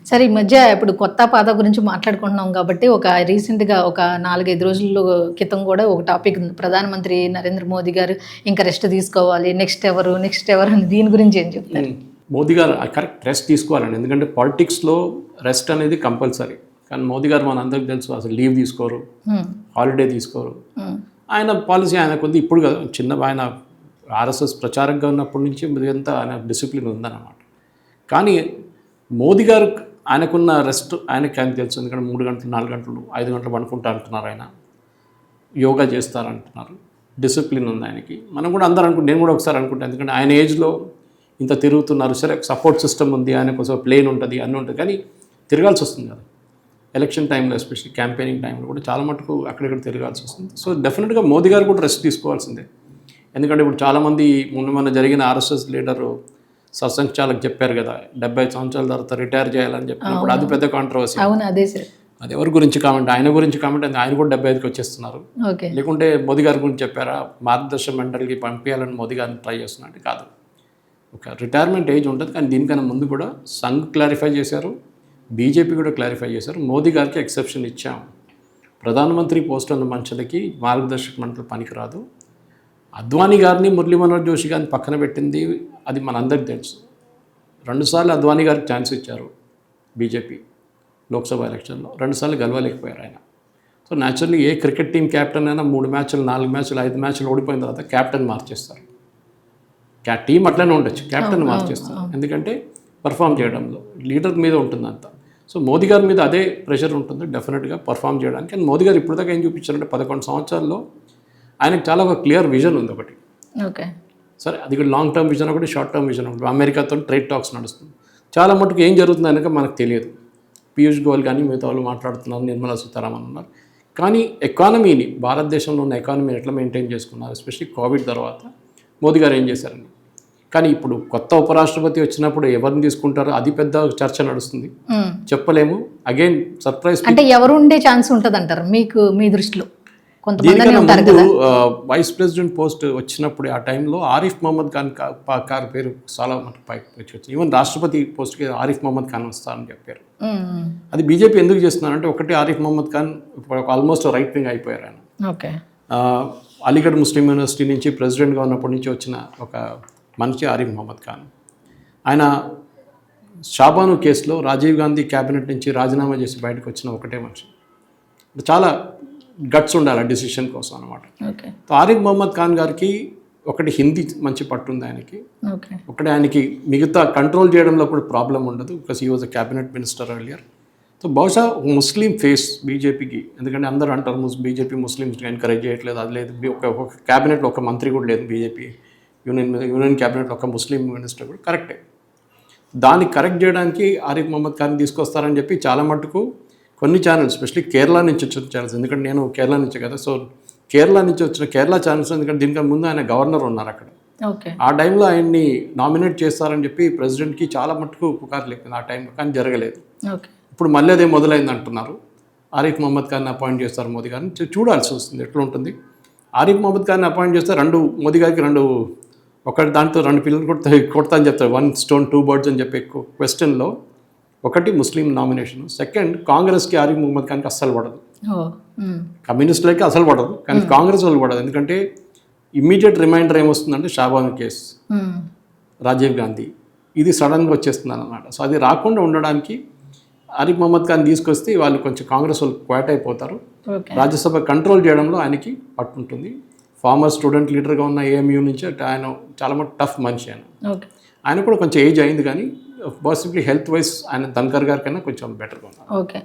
సరే ఈ మధ్య ఇప్పుడు కొత్త పాత గురించి మాట్లాడుకుంటున్నాం కాబట్టి రీసెంట్గా ఒక 4-5 రోజుల క్రితం కూడా ఒక టాపిక్ ఉంది. ప్రధానమంత్రి నరేంద్ర మోదీ గారు ఇంకా రెస్ట్ తీసుకోవాలి, నెక్స్ట్ ఎవరు అని దీని గురించి ఏం చెప్తారు? మోదీ గారు కరెక్ట్ రెస్ట్ తీసుకోవాలండి. ఎందుకంటే పాలిటిక్స్లో రెస్ట్ అనేది కంపల్సరీ. కానీ మోదీ గారు మనందరికీ తెలుసు అసలు లీవ్ తీసుకోరు, హాలిడే తీసుకోరు. ఆయన పాలసీ ఆయన కొద్ది ఇప్పుడు కదా ఆయన ఆర్ఎస్ఎస్ ప్రచారంగా ఉన్నప్పటి నుంచి ఇదంతా ఆయన డిసిప్లిన్ ఉందన్నమాట. కానీ మోదీ గారు ఆయనకున్న రెస్ట్ ఆయనకి తెలుసు. ఎందుకంటే 3 గంటలు 4 గంటలు 5 గంటలు పడుకుంటా అంటున్నారు, ఆయన యోగా చేస్తారంటున్నారు, డిసిప్లిన్ ఉంది ఆయనకి. మనం కూడా అందరూ నేను కూడా ఒకసారి అనుకుంటాను. ఎందుకంటే ఆయన ఏజ్లో ఇంత తిరుగుతున్నారు, సరే సపోర్ట్ సిస్టమ్ ఉంది, ఆయన కోసం ప్లేన్ ఉంటుంది, అన్నీ ఉంటుంది, కానీ తిరగాల్సి వస్తుంది కదా ఎలక్షన్ టైంలో, ఎస్పెషల్లీ క్యాంపెయినింగ్ టైంలో కూడా చాలా మటుకు అక్కడిక్కడ తిరగాల్సి వస్తుంది. సో డెఫినెట్గా మోదీ గారు కూడా రెస్ట్ తీసుకోవాల్సిందే. ఎందుకంటే ఇప్పుడు చాలామంది మొన్న జరిగిన ఆర్ఎస్ఎస్ లీడరు సత్సంగ్ చాలకు చెప్పారు కదా 75 సంవత్సరాల తర్వాత రిటైర్ చేయాలని చెప్పినప్పుడు అది పెద్ద కాంట్రవర్సీ. అవును, అదే సార్. అది ఎవరి గురించి కామెంట్, ఆయన గురించి కామెంట్, ఆయన కూడా 75కి వచ్చేస్తున్నారు. లేకుంటే మోదీ గారి గురించి చెప్పారా, మార్గదర్శక మండలికి పంపించాలని మోదీ గారిని ట్రై చేస్తున్నట్టు కాదు. ఒక రిటైర్మెంట్ ఏజ్ ఉంటుంది, కానీ దీనికన్నా ముందు కూడా సంఘ్ క్లారిఫై చేశారు, బీజేపీ కూడా క్లారిఫై చేశారు. మోదీ గారికి ఎక్సెప్షన్ ఇచ్చాం, ప్రధానమంత్రి పోస్ట్ ఉన్న మనుషులకి మార్గదర్శక మండలి పనికిరాదు. అద్వానీ గారిని మురళీ మనోహర్ జోషి గారిని పక్కన పెట్టింది అది మనందరికీ తెలుసు. 2 సార్లు అద్వానీ గారికి ఛాన్స్ ఇచ్చారు బీజేపీ లోక్సభ ఎలక్షన్లో, 2 సార్లు గెలవలేకపోయారు ఆయన. సో న్యాచురల్లీ ఏ క్రికెట్ టీం క్యాప్టెన్ అయినా 3 మ్యాచ్లు 4 మ్యాచ్లు 5 మ్యాచ్లు ఓడిపోయిన తర్వాత క్యాప్టెన్ మార్చేస్తారు. టీం అట్లనే ఉండొచ్చు, క్యాప్టెన్ మార్చేస్తారు. ఎందుకంటే పర్ఫామ్ చేయడంలో లీడర్ మీద ఉంటుంది అంతా. సో మోదీ గారి మీద అదే ప్రెషర్ ఉంటుంది డెఫినెట్గా పర్ఫామ్ చేయడానికి. అండ్ మోదీ గారు ఇప్పటిదాకా ఏం చూపించారంటే 11 సంవత్సరాల్లో ఆయనకు చాలా ఒక క్లియర్ విజన్ ఉంది ఒకటి. ఓకే, సరే అది కూడా లాంగ్ టర్మ్ విజన్ ఒకటి, షార్ట్ టర్మ్ విజన్ ఒకటి. అమెరికాతో ట్రేడ్ టాక్స్ నడుస్తుంది, చాలా మటుకు ఏం జరుగుతుంది అనక మనకు తెలియదు. పీయూష్ గోయల్ కానీ మిగతా వాళ్ళు మాట్లాడుతున్నారు, నిర్మలా సీతారామన్ ఉన్నారు. కానీ ఎకానమీని, భారతదేశంలో ఉన్న ఎకానమీని ఎట్లా మెయింటైన్ చేసుకున్నారు, ఎస్పెషల్లీ కోవిడ్ తర్వాత మోదీ గారు ఏం చేశారండి. కానీ ఇప్పుడు కొత్త ఉపరాష్ట్రపతి వచ్చినప్పుడు ఎవరిని తీసుకుంటారో అది పెద్ద చర్చ నడుస్తుంది, చెప్పలేము. Again surprise. అంటే ఎవరు ఉండే ఛాన్స్ ఉంటుంది అంటారు మీకు, మీ దృష్టిలో? దీనికన్నా ముందు వైస్ ప్రెసిడెంట్ పోస్ట్ వచ్చినప్పుడు ఆ టైంలో ఆరిఫ్ మహమ్మద్ ఖాన్ పేరు చాలా మటుకు పైకి వచ్చింది. ఈవెన్ రాష్ట్రపతి పోస్ట్కి ఆరిఫ్ మహమ్మద్ ఖాన్ వస్తారని చెప్పారు. అది బీజేపీ ఎందుకు చేస్తున్నారంటే, ఒకటి Arif Mohammad Khan almost right wing అయిపోయారు ఆయన. ఓకే, అలీగఢ్ ముస్లిం యూనివర్సిటీ నుంచి ప్రెసిడెంట్గా ఉన్నప్పటి నుంచి వచ్చిన ఒక మనిషి ఆరిఫ్ మహమ్మద్ ఖాన్. ఆయన షాబాను కేసులో రాజీవ్ గాంధీ క్యాబినెట్ నుంచి రాజీనామా చేసి బయటకు వచ్చిన ఒకటే మనిషి. చాలా గట్స్ ఉండాలి డిసిషన్ కోసం అనమాట. ఆరిఫ్ మహమ్మద్ ఖాన్ గారికి ఒకటి హిందీ మంచి పట్టుంది ఆయనకి, ఒకటి ఆయనకి మిగతా కంట్రోల్ చేయడంలో కూడా ప్రాబ్లం ఉండదు, because he was a cabinet minister earlier. So బహుశా ముస్లిం ఫేస్ బీజేపీకి, ఎందుకంటే అందరూ అంటారు బీజేపీ ముస్లిమ్స్ని ఎంకరేజ్ చేయట్లేదు, అది లేదు, ఒక క్యాబినెట్లో ఒక మంత్రి కూడా లేదు బీజేపీ యూనియన్ క్యాబినెట్లో ఒక ముస్లిం మినిస్టర్ కూడా. కరెక్టే, దాన్ని కరెక్ట్ చేయడానికి ఆరిఫ్ మహమ్మద్ ఖాన్ తీసుకొస్తారని చెప్పి చాలా మటుకు కొన్ని ఛానల్స్, ఎస్పెషల్లీ కేరళ నుంచి వచ్చిన ఛానల్స్, ఎందుకంటే నేను కేరళ నుంచి కదా, సో కేరళ నుంచి వచ్చిన కేరళ ఛానల్స్, ఎందుకంటే దీనికన్నా ముందు ఆయన గవర్నర్ ఉన్నారు అక్కడ. ఆ టైంలో ఆయన్ని నామినేట్ చేస్తారని చెప్పి ప్రెసిడెంట్కి చాలా మటుకు పుకారు లేకుండా ఆ టైంలో, కానీ జరగలేదు. ఇప్పుడు మళ్ళీ అదే మొదలైంది అంటున్నారు. ఆరిఫ్ మహమ్మద్ ఖాన్ని అపాయింట్ చేస్తారు మోదీ గారిని, చూడాల్సి వస్తుంది ఎట్లా ఉంటుంది. ఆరిఫ్ మహమ్మద్ ఖాన్ని అపాయింట్ చేస్తే మోదీ గారికి ఒకటి దాంతో 2 పిల్లలు కొడతా అని చెప్తారు. 1 stone 2 birds అని చెప్పే క్వశ్చన్లో ఒకటి ముస్లిం నామినేషన్, సెకండ్ కాంగ్రెస్కి ఆరిఫ్ మహమ్మద్ ఖాన్కి అస్సలు పడదు, కమ్యూనిస్టులకి అసలు పడదు, కానీ కాంగ్రెస్ వాళ్ళు పడదు. ఎందుకంటే ఇమ్మీడియట్ రిమైండర్ ఏమొస్తుందంటే షాబాను కేసు, రాజీవ్ గాంధీ, ఇది సడన్గా వచ్చేస్తుంది అన్నమాట. సో అది రాకుండా ఉండడానికి ఆరిఫ్ మహమ్మద్ ఖాన్ తీసుకొస్తే వాళ్ళు కొంచెం కాంగ్రెస్ వాళ్ళు క్వాట్ అయిపోతారు. రాజ్యసభ కంట్రోల్ చేయడంలో ఆయనకి పట్టుంటుంది. ఫార్మర్ స్టూడెంట్ లీడర్గా ఉన్న ఏఎంయూ నుంచి ఆయన చాలా మటుకు టఫ్ మనిషి ఆయన కూడా కొంచెం ఏజ్ అయింది, కానీ పాసిబ్లీ హెల్త్ వైజ్ ఆయన ధన్కర్ గారి కన్నా కొంచెం బెటర్గా ఉన్నారు. ఓకే.